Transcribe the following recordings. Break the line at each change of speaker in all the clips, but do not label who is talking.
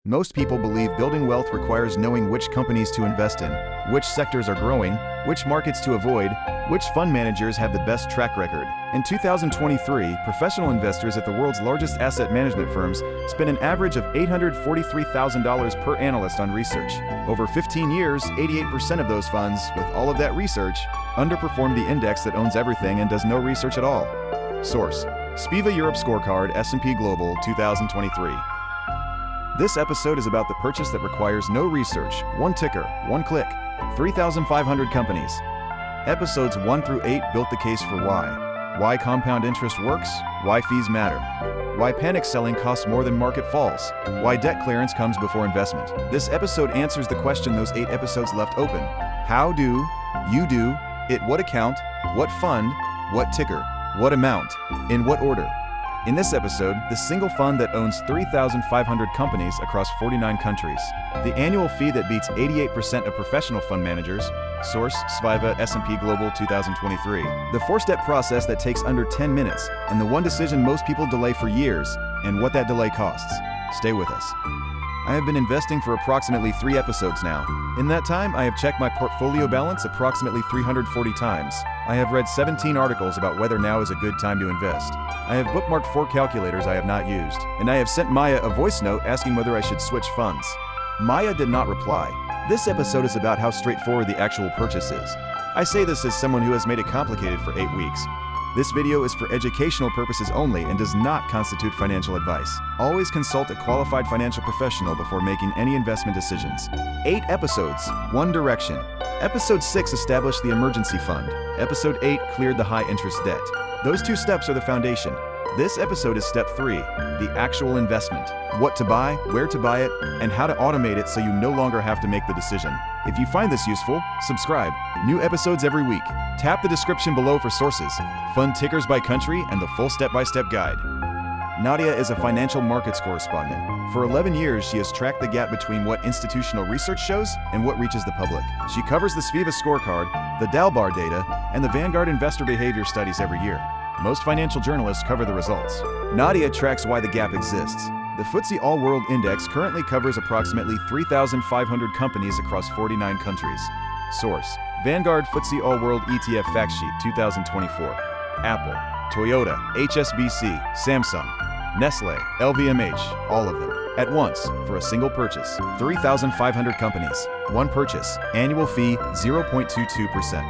Most people believe building wealth requires knowing which companies to invest in, which sectors are growing, which markets to avoid, which fund managers have the best track record. In 2023, professional investors at the world's largest asset management firms spent an average of $843,000 per analyst on research. Over 15 years, 88% of those funds, with all of that research, underperformed the index that owns everything and does no research at all. Source: VWRP Scorecard S&P Global 2023. This episode is about the purchase that requires no research, one ticker, one click, 3,500 companies. Episodes 1 through 8 built the case for why compound interest works, why fees matter, why panic selling costs more than market falls, why debt clearance comes before investment. This episode answers the question those 8 episodes left open. How do you do it? What account, what fund, what ticker, what amount, in what order? In this episode, the single fund that owns 3,500 companies across 49 countries. The annual fee that beats 88% of professional fund managers. Source: SVIVA S&P Global 2023. The 4-step process that takes under 10 minutes, and the one decision most people delay for years, and what that delay costs. Stay with us. I have been investing for approximately 3 episodes now. In that time, I have checked my portfolio balance approximately 340 times. I have read 17 articles about whether now is a good time to invest. I have bookmarked 4 calculators I have not used, and I have sent Maya a voice note asking whether I should switch funds. Maya did not reply. This episode is about how straightforward the actual purchase is. I say this as someone who has made it complicated for 8 weeks. This video is for educational purposes only and does not constitute financial advice. Always consult a qualified financial professional before making any investment decisions. 8 episodes, 1 direction. Episode 6 established the emergency fund. Episode 8 cleared the high-interest debt. Those 2 steps are the foundation. This episode is step 3, the actual investment. What to buy, where to buy it, and how to automate it so you no longer have to make the decision. If you find this useful, subscribe. New episodes every week. Tap the description below for sources, fund tickers by country, and the full step-by-step guide. Nadia is a financial markets correspondent. For 11 years, she has tracked the gap between what institutional research shows and what reaches the public. She covers the SVIVA Scorecard, the Dalbar data, and the Vanguard investor behavior studies every year. Most financial journalists cover the results. Nadia tracks why the gap exists. The FTSE All-World Index currently covers approximately 3,500 companies across 49 countries. Source: Vanguard FTSE All-World ETF Fact Sheet 2024. Apple, Toyota, HSBC, Samsung, Nestle, LVMH, all of them, at once, for a single purchase. 3,500 companies, 1 purchase, annual fee 0.22%.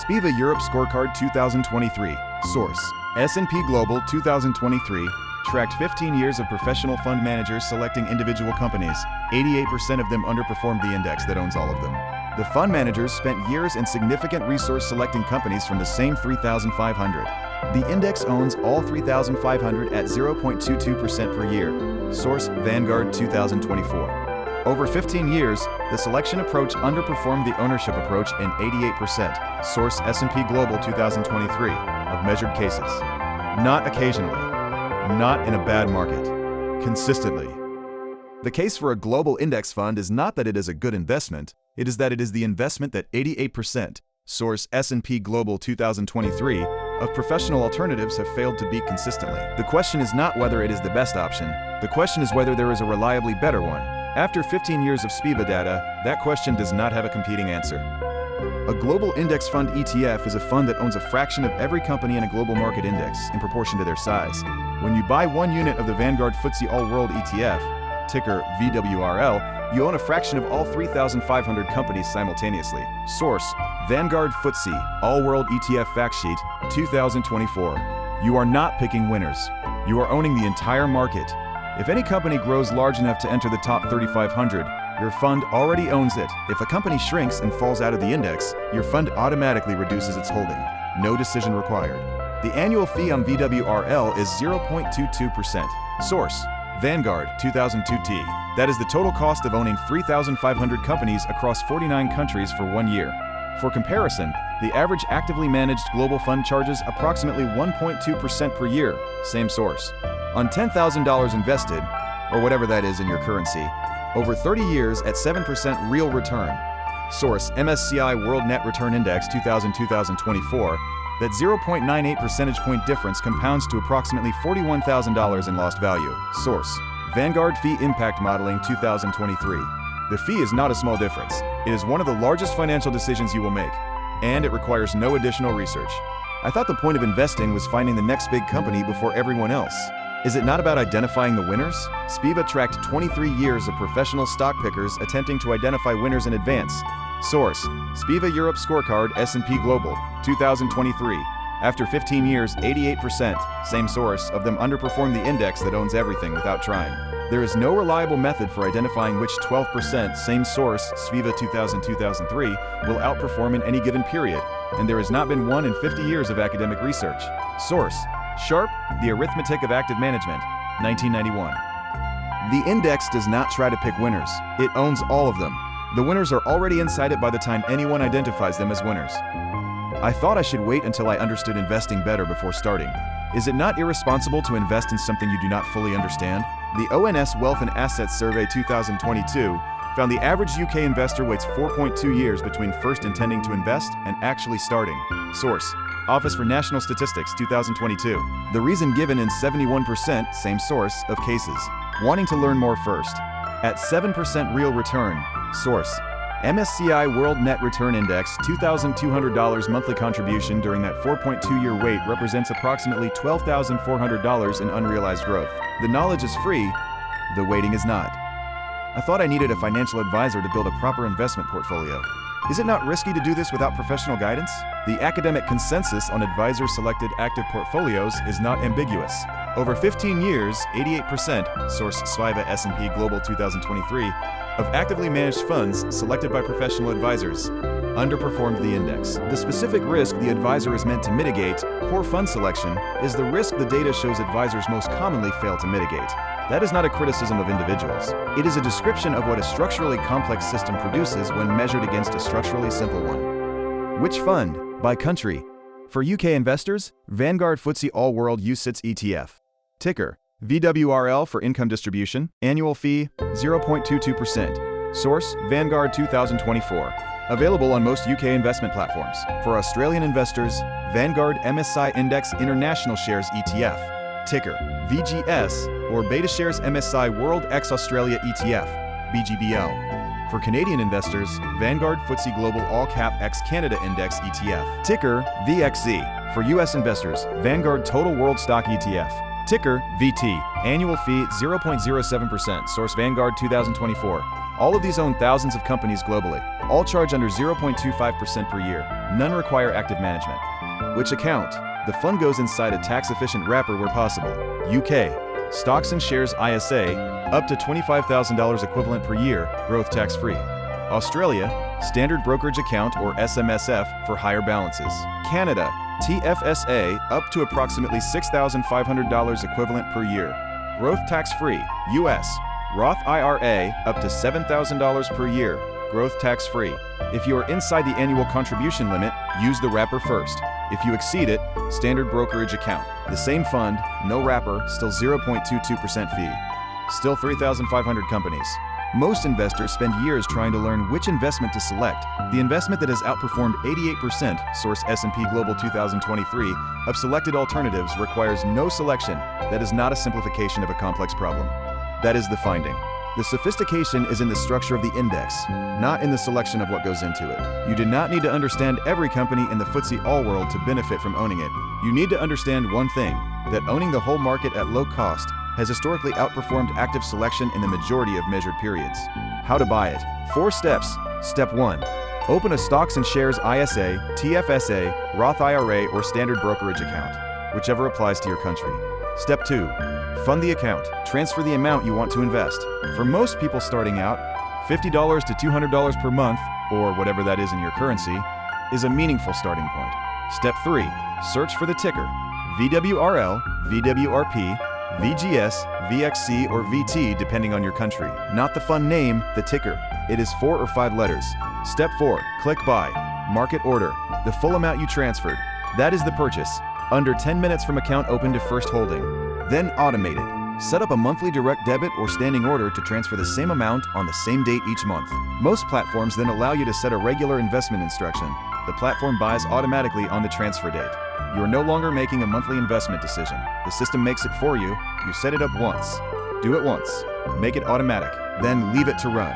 VWRP Scorecard 2023. Source: S&P Global 2023. Tracked 15 years of professional fund managers selecting individual companies. 88% of them underperformed the index that owns all of them. The fund managers spent years and significant resource selecting companies from the same 3,500. The index owns all 3,500 at 0.22% per year. Source: Vanguard 2024. Over 15 years, the selection approach underperformed the ownership approach in 88%. Source: S&P Global 2023, of measured cases. Not occasionally. Not in a bad market. Consistently. The case for a global index fund is not that it is a good investment, it is that it is the investment that 88%, source S&P Global 2023, of professional alternatives have failed to beat consistently. The question is not whether it is the best option, the question is whether there is a reliably better one. After 15 years of SVIVA data, that question does not have a competing answer. A global index fund ETF is a fund that owns a fraction of every company in a global market index in proportion to their size. When you buy 1 unit of the Vanguard FTSE All-World ETF, ticker VWRL, you own a fraction of all 3,500 companies simultaneously. Source: Vanguard FTSE All-World ETF Fact Sheet 2024. You are not picking winners. You are owning the entire market. If any company grows large enough to enter the top 3,500, your fund already owns it. If a company shrinks and falls out of the index, your fund automatically reduces its holding. No decision required. The annual fee on VWRL is 0.22%. Source: Vanguard 2002T. That is the total cost of owning 3,500 companies across 49 countries for 1 year. For comparison, the average actively managed global fund charges approximately 1.2% per year, same source. On $10,000 invested, or whatever that is in your currency, over 30 years at 7% real return. Source: MSCI World Net Return Index 2000-2024. That 0.98 percentage point difference compounds to approximately $41,000 in lost value. Source: Vanguard Fee Impact Modeling 2023. The fee is not a small difference. It is one of the largest financial decisions you will make, and it requires no additional research. I thought the point of investing was finding the next big company before everyone else. Is it not about identifying the winners? SPIVA tracked 23 years of professional stock pickers attempting to identify winners in advance. Source: SPIVA Europe Scorecard S&P Global, 2023. After 15 years, 88%, same source, of them underperform the index that owns everything without trying. There is no reliable method for identifying which 12%, same source, SPIVA 2000-2003, will outperform in any given period, and there has not been one in 50 years of academic research. Source: Sharp, The Arithmetic of Active Management, 1991. The index does not try to pick winners. It owns all of them. The winners are already inside it by the time anyone identifies them as winners. I thought I should wait until I understood investing better before starting. Is it not irresponsible to invest in something you do not fully understand? The ONS Wealth and Assets Survey 2022 found the average UK investor waits 4.2 years between first intending to invest and actually starting. Source: Office for National Statistics 2022. The reason given in 71%, same source, of cases: wanting to learn more first. At 7% real return. Source: MSCI World Net Return Index, $2,200 monthly contribution during that 4.2-year wait represents approximately $12,400 in unrealized growth. The knowledge is free, the waiting is not. I thought I needed a financial advisor to build a proper investment portfolio. Is it not risky to do this without professional guidance? The academic consensus on advisor-selected active portfolios is not ambiguous. Over 15 years, 88%, source SPIVA S&P Global 2023, of actively managed funds selected by professional advisors underperformed the index. The specific risk the advisor is meant to mitigate, poor fund selection, is the risk the data shows advisors most commonly fail to mitigate. That is not a criticism of individuals. It is a description of what a structurally complex system produces when measured against a structurally simple one. Which fund? By country. For UK investors, Vanguard FTSE All-World UCITS ETF. Ticker: VWRL for income distribution. Annual fee: 0.22%. Source: Vanguard 2024. Available on most UK investment platforms. For Australian investors, Vanguard MSCI Index International Shares ETF. Ticker: VGS or BetaShares MSCI World X Australia ETF, BVWL. For Canadian investors, Vanguard FTSE Global All Cap X Canada Index ETF. Ticker: VXC. For US investors, Vanguard Total World Stock ETF. Ticker: VT. Annual fee: 0.07%. Source: Vanguard 2024. All of these own thousands of companies globally. All charge under 0.25% per year. None require active management. Which account? The fund goes inside a tax-efficient wrapper where possible. UK: Stocks and Shares ISA, up to $25,000 equivalent per year, growth tax-free. Australia: Standard Brokerage Account or SMSF for higher balances. Canada: TFSA, up to approximately $6,500 equivalent per year, growth tax-free. US: Roth IRA, up to $7,000 per year, growth tax-free. If you are inside the annual contribution limit, use the wrapper first. If you exceed it, Standard Brokerage Account. The same fund, no wrapper, still 0.22% fee. Still 3,500 companies. Most investors spend years trying to learn which investment to select. The investment that has outperformed 88%, source S&P Global 2023, of selected alternatives requires no selection. That is not a simplification of a complex problem. That is the finding. The sophistication is in the structure of the index, not in the selection of what goes into it. You do not need to understand every company in the FTSE All-World to benefit from owning it. You need to understand one thing, that owning the whole market at low cost has historically outperformed active selection in the majority of measured periods. How to buy it. 4 steps. Step 1. Open a Stocks and Shares ISA, TFSA, Roth IRA, or Standard Brokerage Account, whichever applies to your country. Step 2. Fund the account. Transfer the amount you want to invest. For most people starting out, $50 to $200 per month, or whatever that is in your currency, is a meaningful starting point. Step 3. Search for the ticker: VWRL, VWRP, VGS, VXC, or VT depending on your country. Not the fund name, the ticker. It is 4 or 5 letters. Step 4. Click Buy. Market order. The full amount you transferred. That is the purchase. Under 10 minutes from account open to first holding. Then automate it. Set up a monthly direct debit or standing order to transfer the same amount on the same date each month. Most platforms then allow you to set a regular investment instruction. The platform buys automatically on the transfer date. You are no longer making a monthly investment decision. The system makes it for you. You set it up once. Do it once. Make it automatic. Then leave it to run.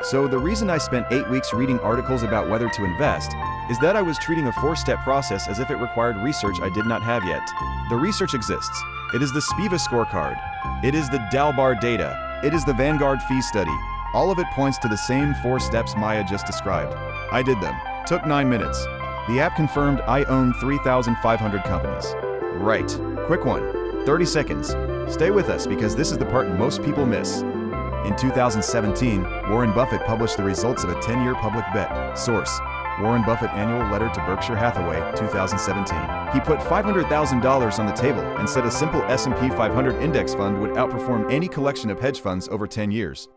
So the reason I spent 8 weeks reading articles about whether to invest is that I was treating a 4-step process as if it required research I did not have yet. The research exists. It is the SPIVA scorecard. It is the Dalbar data. It is the Vanguard fee study. All of it points to the same 4 steps Maya just described. I did them. Took 9 minutes. The app confirmed I own 3,500 companies. Right. Quick one. 30 seconds. Stay with us because this is the part most people miss. In 2017, Warren Buffett published the results of a 10-year public bet. Source: Warren Buffett Annual Letter to Berkshire Hathaway, 2017. He put $500,000 on the table and said a simple S&P 500 index fund would outperform any collection of hedge funds over 10 years.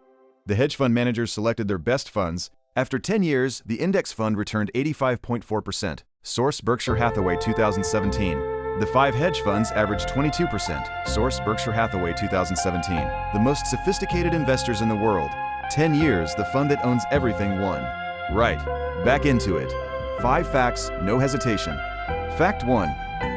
The hedge fund managers selected their best funds. After 10 years, the index fund returned 85.4%. Source: Berkshire Hathaway, 2017. The 5 hedge funds averaged 22%. Source: Berkshire Hathaway, 2017. The most sophisticated investors in the world. 10 years, the fund that owns everything won. Right. Back into it. 5 facts, no hesitation. Fact 1.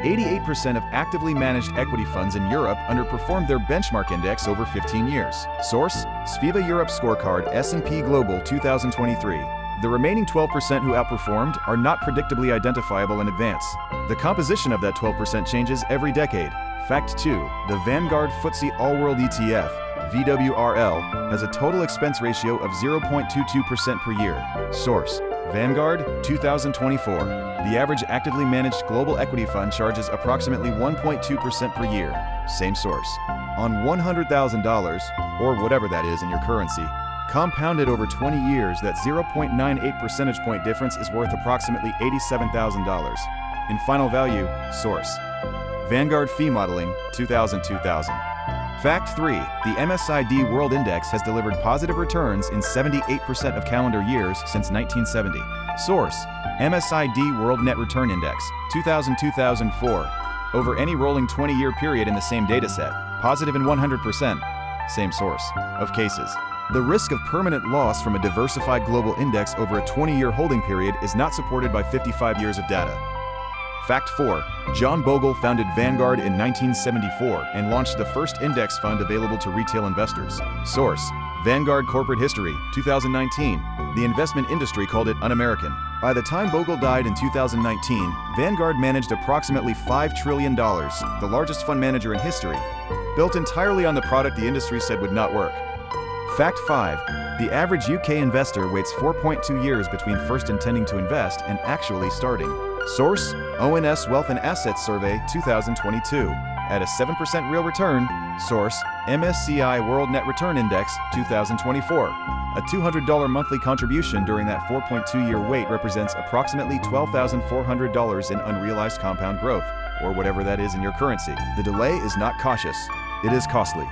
88% of actively managed equity funds in Europe underperformed their benchmark index over 15 years. Source: SPIVA Europe Scorecard, S&P Global, 2023. The remaining 12% who outperformed are not predictably identifiable in advance. The composition of that 12% changes every decade. Fact 2. The Vanguard FTSE All-World ETF, VWRL, has a total expense ratio of 0.22% per year. Source: Vanguard, 2024. The average actively managed global equity fund charges approximately 1.2% per year. Same source. On $100,000, or whatever that is in your currency, compounded over 20 years, that 0.98 percentage point difference is worth approximately $87,000. In final value, source: Vanguard Fee Modeling, 2000. Fact 3. The MSCI World Index has delivered positive returns in 78% of calendar years since 1970. Source: MSCI World Net Return Index, 2000-2004. Over any rolling 20-year period in the same dataset, positive in 100%. Same source. Of cases. The risk of permanent loss from a diversified global index over a 20-year holding period is not supported by 55 years of data. Fact 4. John Bogle founded Vanguard in 1974 and launched the first index fund available to retail investors. Source: Vanguard Corporate History, 2019. The investment industry called it un-American. By the time Bogle died in 2019, Vanguard managed approximately $5 trillion, the largest fund manager in history, built entirely on the product the industry said would not work. Fact 5. The average UK investor waits 4.2 years between first intending to invest and actually starting. Source: ONS Wealth and Assets Survey, 2022. At a 7% real return. Source: MSCI World Net Return Index, 2024. A $200 monthly contribution during that 4.2-year wait represents approximately $12,400 in unrealized compound growth, or whatever that is in your currency. The delay is not cautious. It is costly.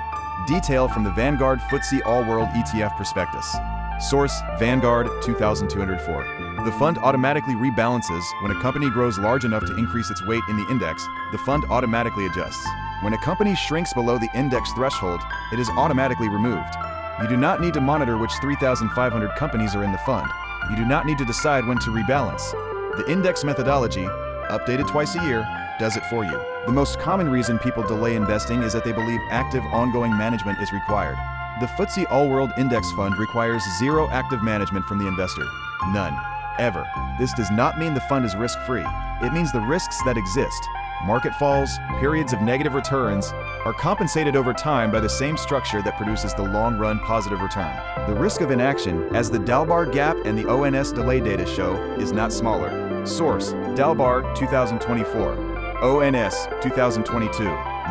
Detail from the Vanguard FTSE All-World ETF Prospectus. Source: Vanguard, 2204. The fund automatically rebalances. When a company grows large enough to increase its weight in the index, the fund automatically adjusts. When a company shrinks below the index threshold, it is automatically removed. You do not need to monitor which 3,500 companies are in the fund. You do not need to decide when to rebalance. The index methodology, updated twice a year, does it for you. The most common reason people delay investing is that they believe active, ongoing management is required. The FTSE All-World Index Fund requires 0 active management from the investor. None. Ever. This does not mean the fund is risk-free. It means the risks that exist, market falls, periods of negative returns, are compensated over time by the same structure that produces the long-run positive return. The risk of inaction, as the Dalbar Gap and the ONS delay data show, is not smaller. Source: Dalbar, 2024. ONS, 2022.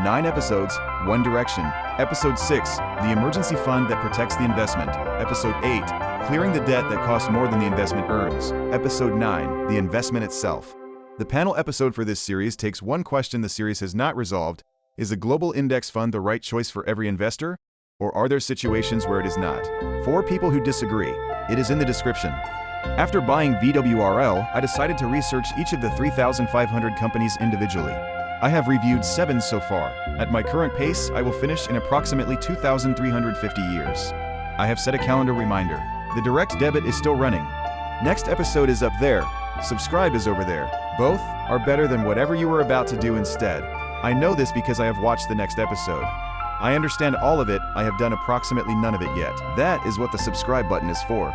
9 episodes, 1 direction. Episode 6, The Emergency Fund That Protects the Investment. Episode 8, Clearing the Debt That Costs More Than the Investment Earns. Episode 9, The Investment Itself. The panel episode for this series takes one question the series has not resolved. Is a global index fund the right choice for every investor? Or are there situations where it is not? For people who disagree, it is in the description. After buying VWRL, I decided to research each of the 3,500 companies individually. I have reviewed 7 so far. At my current pace, I will finish in approximately 2,350 years. I have set a calendar reminder. The direct debit is still running. Next episode is up there. Subscribe is over there. Both are better than whatever you were about to do instead. I know this because I have watched the next episode. I understand all of it, I have done approximately none of it yet. That is what the subscribe button is for.